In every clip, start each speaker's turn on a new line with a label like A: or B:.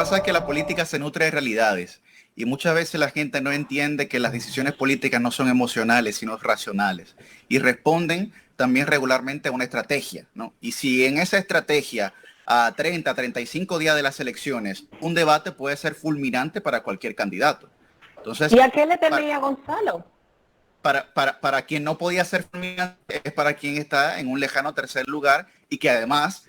A: pasa es que la política se nutre de realidades y muchas veces la gente no entiende que las decisiones políticas no son emocionales, sino racionales y responden también regularmente a una estrategia, ¿no? Y si en esa estrategia a 30, 35 días de las elecciones, un debate puede ser fulminante para cualquier candidato. Entonces,
B: ¿y a qué le temía Gonzalo?
A: Para quien no podía ser fulminante es para quien está en un lejano tercer lugar y que además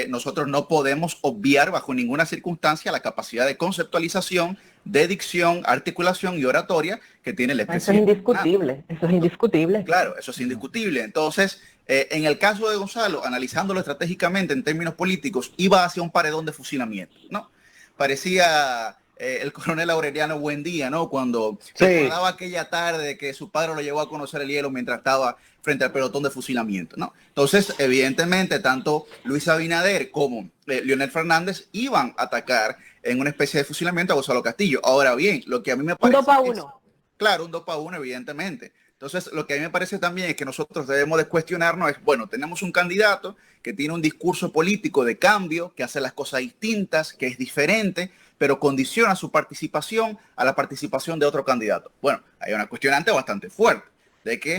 A: nosotros no podemos obviar bajo ninguna circunstancia la capacidad de conceptualización, de dicción, articulación y oratoria que tiene el
B: Eso es
A: expresidente.
B: indiscutible, eso es indiscutible.
A: Claro, eso es indiscutible. Entonces, en el caso de Gonzalo, analizándolo estratégicamente en términos políticos, iba hacia un paredón de fusilamiento, ¿no? Parecía el coronel Aureliano Buendía, ¿no? Cuando recordaba aquella tarde que su padre lo llevó a conocer el hielo mientras estaba frente al pelotón de fusilamiento, ¿no? Entonces, evidentemente, tanto Luis Abinader como Leonel Fernández iban a atacar en una especie de fusilamiento a Gonzalo Castillo. Ahora bien, lo que a mí me parece...
B: Un 2 para 1.
A: Claro, un 2 para 1, evidentemente. Entonces, lo que a mí me parece también es que nosotros debemos de cuestionarnos es, bueno, tenemos un candidato que tiene un discurso político de cambio, que hace las cosas distintas, que es diferente, pero condiciona su participación a la participación de otro candidato. Bueno, hay una cuestionante bastante fuerte de que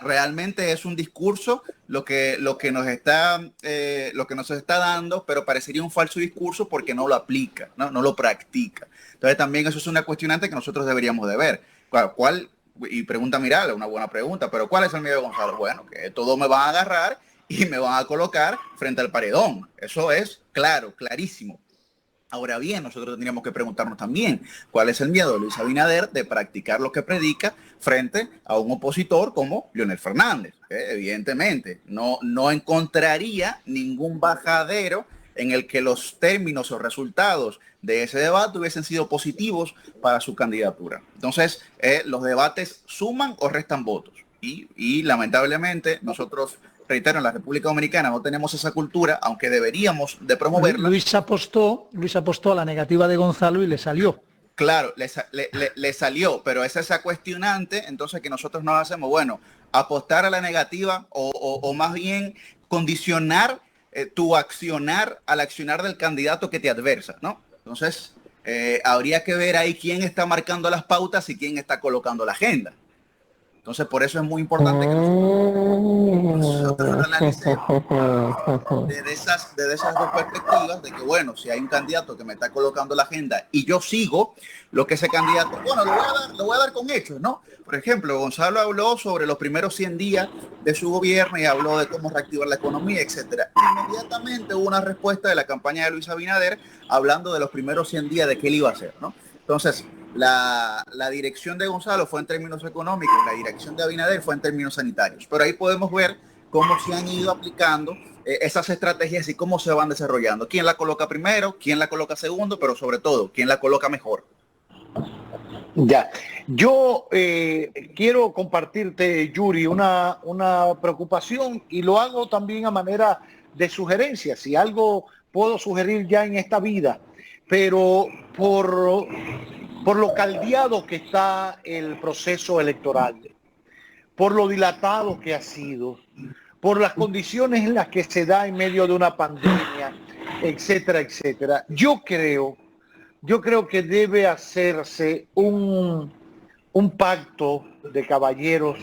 A: realmente es un discurso lo que nos está dando, pero parecería un falso discurso porque no lo aplica, no lo practica. Entonces también eso es una cuestionante que nosotros deberíamos de ver. ¿Cuál? Y pregunta Miral, una buena pregunta, pero ¿cuál es el miedo de Gonzalo? Bueno, que todos me van a agarrar y me van a colocar frente al paredón. Eso es claro, clarísimo. Ahora bien, nosotros tendríamos que preguntarnos también cuál es el miedo de Luis Abinader de practicar lo que predica frente a un opositor como Leonel Fernández. Evidentemente, no encontraría ningún bajadero en el que los términos o resultados de ese debate hubiesen sido positivos para su candidatura. Entonces, los debates suman o restan votos. Y lamentablemente nosotros, reitero, en la República Dominicana no tenemos esa cultura, aunque deberíamos de promoverla.
C: Luis apostó a la negativa de Gonzalo y le salió.
A: Claro, le salió, pero es esa cuestionante, entonces que nosotros nos hacemos, bueno, apostar a la negativa o más bien condicionar tu accionar al accionar del candidato que te adversa, ¿no? Entonces, habría que ver ahí quién está marcando las pautas y quién está colocando la agenda. Entonces, por eso es muy importante que nosotros analicemos desde esas dos perspectivas, de que, bueno, si hay un candidato que me está colocando la agenda y yo sigo lo que ese candidato, bueno, lo voy a dar con hechos, ¿no? Por ejemplo, Gonzalo habló sobre los primeros 100 días de su gobierno y habló de cómo reactivar la economía, etcétera. Inmediatamente hubo una respuesta de la campaña de Luis Abinader hablando de los primeros 100 días de qué él iba a hacer, ¿no? Entonces, la dirección de Gonzalo fue en términos económicos, la dirección de Abinader fue en términos sanitarios. Pero ahí podemos ver cómo se han ido aplicando esas estrategias y cómo se van desarrollando. ¿Quién la coloca primero? ¿Quién la coloca segundo? Pero sobre todo, ¿quién la coloca mejor?
D: Ya, yo quiero compartirte, Yuri, una preocupación y lo hago también a manera de sugerencia. Si algo puedo sugerir ya en esta vida, pero por lo caldeado que está el proceso electoral, por lo dilatado que ha sido, por las condiciones en las que se da en medio de una pandemia, etcétera, etcétera. Yo creo que debe hacerse un pacto de caballeros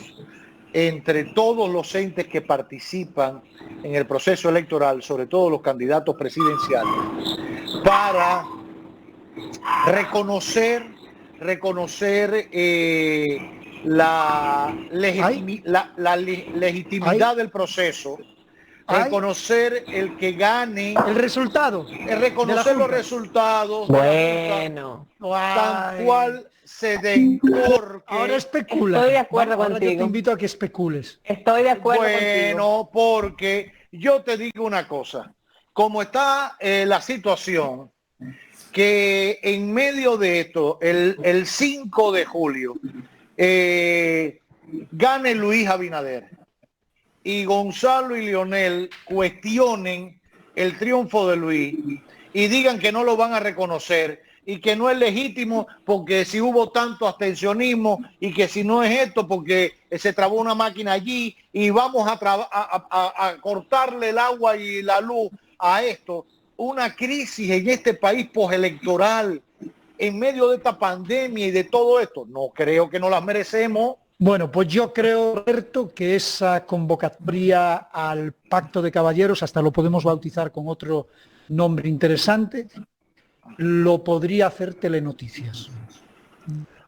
D: entre todos los entes que participan en el proceso electoral, sobre todo los candidatos presidenciales, para reconocer la legitimidad del proceso, reconocer el que gane,
C: el resultado,
D: reconocer los resultados,
B: bueno,
D: tal cual se den. Porque
C: ahora especula.
B: Estoy de acuerdo
C: ahora
B: contigo.
C: Yo te invito a que especules.
B: Estoy de acuerdo
D: contigo. Porque yo te digo una cosa, como está la situación, que en medio de esto, el 5 de julio, gane Luis Abinader y Gonzalo y Leonel cuestionen el triunfo de Luis y digan que no lo van a reconocer y que no es legítimo porque si hubo tanto abstencionismo y que si no es esto porque se trabó una máquina allí y vamos a cortarle el agua y la luz a esto. una crisis en este país postelectoral en medio de esta pandemia y de todo esto? No creo que no las merecemos.
C: Bueno, pues yo creo, Roberto, que esa convocatoria al Pacto de Caballeros, hasta lo podemos bautizar con otro nombre interesante, lo podría hacer Telenoticias.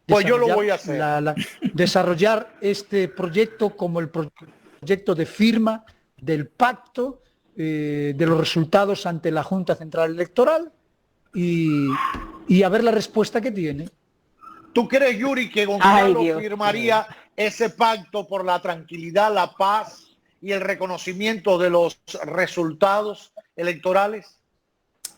D: Pues yo lo voy a hacer.
C: Desarrollar este proyecto como el proyecto de firma del pacto de los resultados ante la Junta Central Electoral y a ver la respuesta que tiene.
D: ¿Tú crees, Yuri, que Gonzalo firmaría ese pacto por la tranquilidad, la paz y el reconocimiento de los resultados electorales?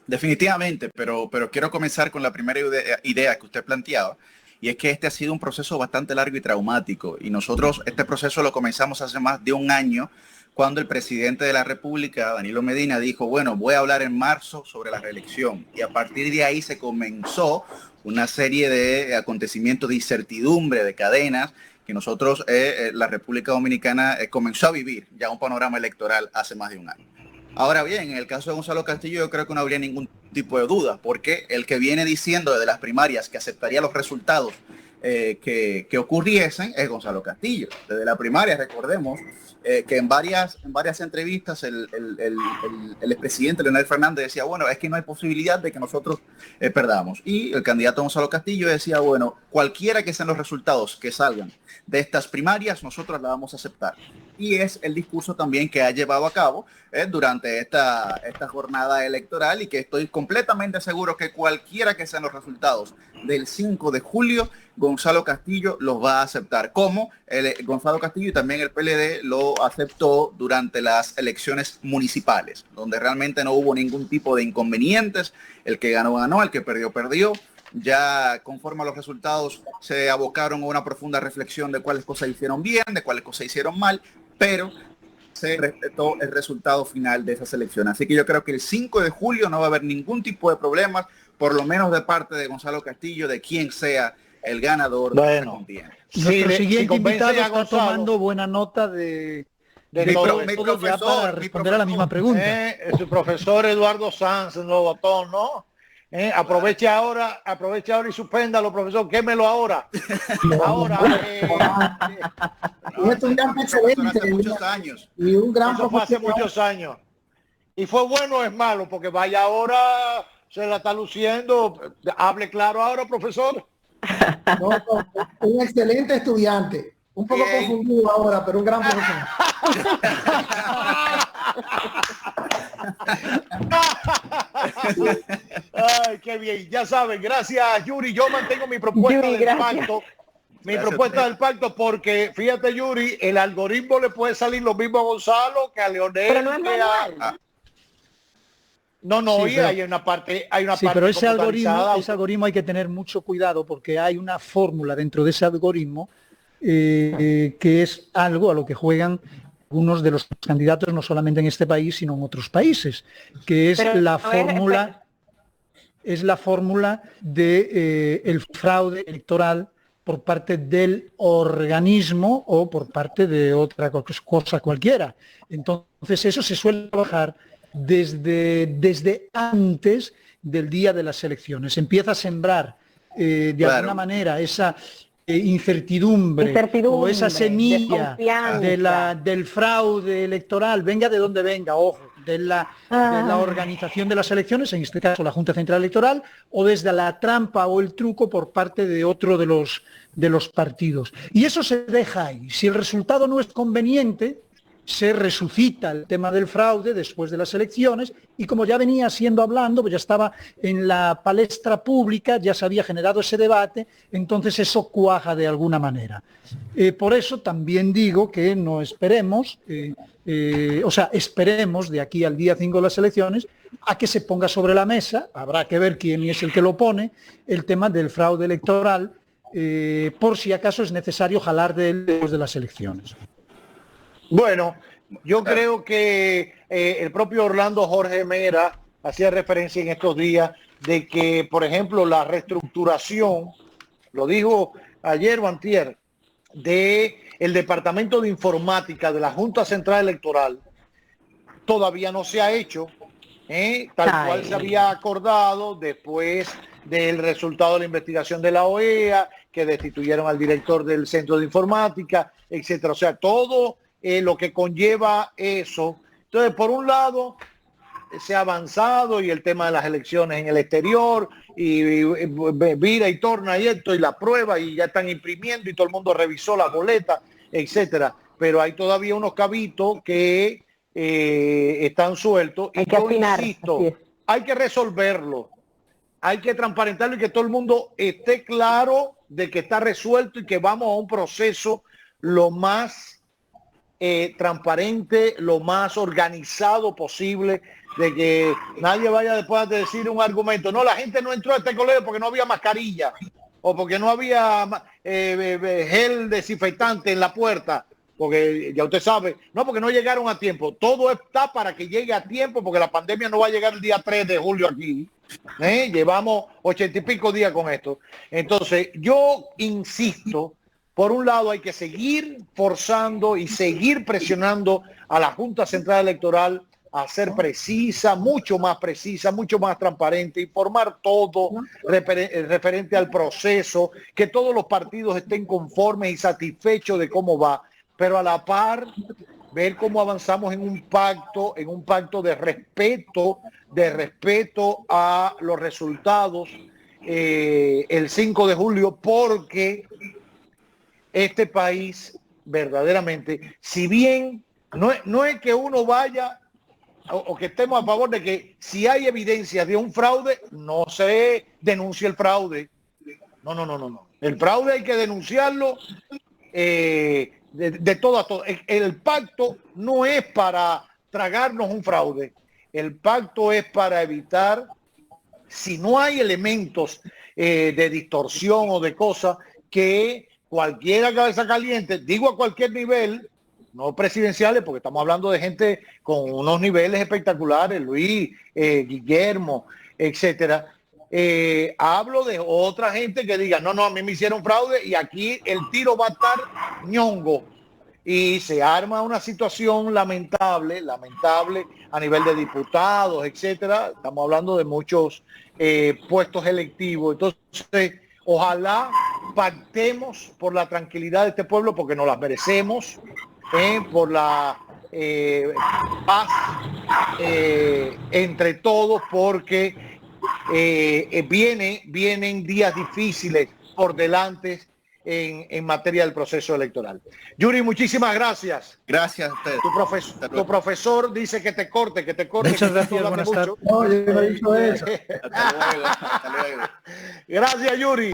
A: Definitivamente, pero quiero comenzar con la primera idea que usted planteaba, y es que este ha sido un proceso bastante largo y traumático, y nosotros este proceso lo comenzamos hace más de un año, cuando el presidente de la República, Danilo Medina, dijo, bueno, voy a hablar en marzo sobre la reelección, y a partir de ahí se comenzó una serie de acontecimientos de incertidumbre, de cadenas, que nosotros, la República Dominicana, comenzó a vivir ya un panorama electoral hace más de un año. Ahora bien, en el caso de Gonzalo Castillo yo creo que no habría ningún tipo de duda, porque el que viene diciendo desde las primarias que aceptaría los resultados que ocurriesen es Gonzalo Castillo. Desde la primaria, recordemos que en varias entrevistas el expresidente Leonel Fernández decía, bueno, es que no hay posibilidad de que nosotros perdamos. Y el candidato Gonzalo Castillo decía, bueno, cualquiera que sean los resultados que salgan de estas primarias, nosotros la vamos a aceptar. Y es el discurso también que ha llevado a cabo durante esta jornada electoral, y que estoy completamente seguro que cualquiera que sean los resultados del 5 de julio, Gonzalo Castillo los va a aceptar, como Gonzalo Castillo y también el PLD lo aceptó durante las elecciones municipales, donde realmente no hubo ningún tipo de inconvenientes. El que ganó, ganó, el que perdió, perdió. Ya conforme a los resultados se abocaron a una profunda reflexión de cuáles cosas hicieron bien, de cuáles cosas hicieron mal, pero se respetó el resultado final de esas elecciones. Así que yo creo que el 5 de julio no va a haber ningún tipo de problemas, por lo menos de parte de Gonzalo Castillo, de quien sea el ganador de esta contienda.
C: Nuestro siguiente invitado está tomando buena nota de todo ya para responder a la misma pregunta.
D: Su profesor Eduardo Sanz, no botón, ¿no? Aproveche ahora y suspéndalo, profesor, quémelo ahora. Ahora.
E: Un estudiante excelente.
A: Hace muchos años.
E: Y un gran
D: profesor. Hace muchos años. ¿Y fue bueno o es malo? Porque vaya ahora, se la está luciendo. Hable claro ahora, profesor.
E: No, un excelente estudiante. Un poco confundido ahora, pero un gran profesor.
D: Ay, qué bien. Ya saben, gracias, Yuri. Yo mantengo mi propuesta
B: Yuri,
D: del pacto. Propuesta del pacto, porque fíjate, Yuri, el algoritmo le puede salir lo mismo a Gonzalo que a Leonel.
B: Pero no es manual.
D: No,
C: sí,
D: y hay una parte
C: pero ese algoritmo hay que tener mucho cuidado, porque hay una fórmula dentro de ese algoritmo que es algo a lo que juegan algunos de los candidatos, no solamente en este país, sino en otros países, que es la fórmula de el fraude electoral por parte del organismo o por parte de otra cosa cualquiera. Entonces eso se suele trabajar desde antes del día de las elecciones. Empieza a sembrar de alguna manera esa incertidumbre o esa semilla del fraude electoral, venga de donde venga, ojo, de la organización de las elecciones, en este caso la Junta Central Electoral, o desde la trampa o el truco por parte de otro de los partidos. Y eso se deja ahí. Si el resultado no es conveniente, se resucita el tema del fraude después de las elecciones, y como ya venía siendo hablando, pues ya estaba en la palestra pública, ya se había generado ese debate, entonces eso cuaja de alguna manera. Por eso también digo que no esperemos, esperemos de aquí al día 5 de las elecciones a que se ponga sobre la mesa, habrá que ver quién es el que lo pone, el tema del fraude electoral, por si acaso es necesario jalar de él después de las elecciones.
D: Bueno, yo creo que el propio Orlando Jorge Mera hacía referencia en estos días de que, por ejemplo, la reestructuración, lo dijo ayer o antier, de el Departamento de Informática de la Junta Central Electoral todavía no se ha hecho, tal cual se había acordado después del resultado de la investigación de la OEA, que destituyeron al director del Centro de Informática, etcétera. O sea, todo lo que conlleva eso. Entonces, por un lado, se ha avanzado y el tema de las elecciones en el exterior y vira y torna y esto y la prueba y ya están imprimiendo y todo el mundo revisó las boletas, etcétera. Pero hay todavía unos cabitos que están sueltos y yo insisto, hay que resolverlo, hay que transparentarlo y que todo el mundo esté claro de que está resuelto y que vamos a un proceso lo más transparente, lo más organizado posible, de que nadie vaya después de decir un argumento. No, la gente no entró a este colegio porque no había mascarilla o porque no había gel desinfectante en la puerta, porque ya usted sabe, no, porque no llegaron a tiempo. Todo está para que llegue a tiempo, porque la pandemia no va a llegar el día 3 de julio aquí. Llevamos 80 y pico días con esto. Entonces, yo insisto, por un lado hay que seguir forzando y seguir presionando a la Junta Central Electoral a ser precisa, mucho más transparente, informar todo referente al proceso, que todos los partidos estén conformes y satisfechos de cómo va, pero a la par ver cómo avanzamos en un pacto de respeto a los resultados el 5 de julio, porque este país verdaderamente, si bien no es que uno vaya o que estemos a favor de que si hay evidencia de un fraude, no se denuncie el fraude. No. El fraude hay que denunciarlo de todo a todo. El pacto no es para tragarnos un fraude. El pacto es para evitar, si no hay elementos de distorsión o de cosas, que cualquiera cabeza caliente, digo a cualquier nivel, no presidenciales, porque estamos hablando de gente con unos niveles espectaculares, Luis, Guillermo, etcétera. Hablo de otra gente que diga, no, a mí me hicieron fraude y aquí el tiro va a estar ñongo. Y se arma una situación lamentable a nivel de diputados, etcétera. Estamos hablando de muchos puestos electivos. Entonces, ojalá pactemos por la tranquilidad de este pueblo, porque nos las merecemos, por la paz entre todos, porque vienen días difíciles por delante en materia del proceso electoral. Yuri, muchísimas gracias.
A: Gracias a ustedes.
D: Tu profesor dice que te corte.
C: Muchas gracias, buenas tardes.
E: No, yo no he dicho eso.
A: Hasta luego.
D: Gracias, Yuri.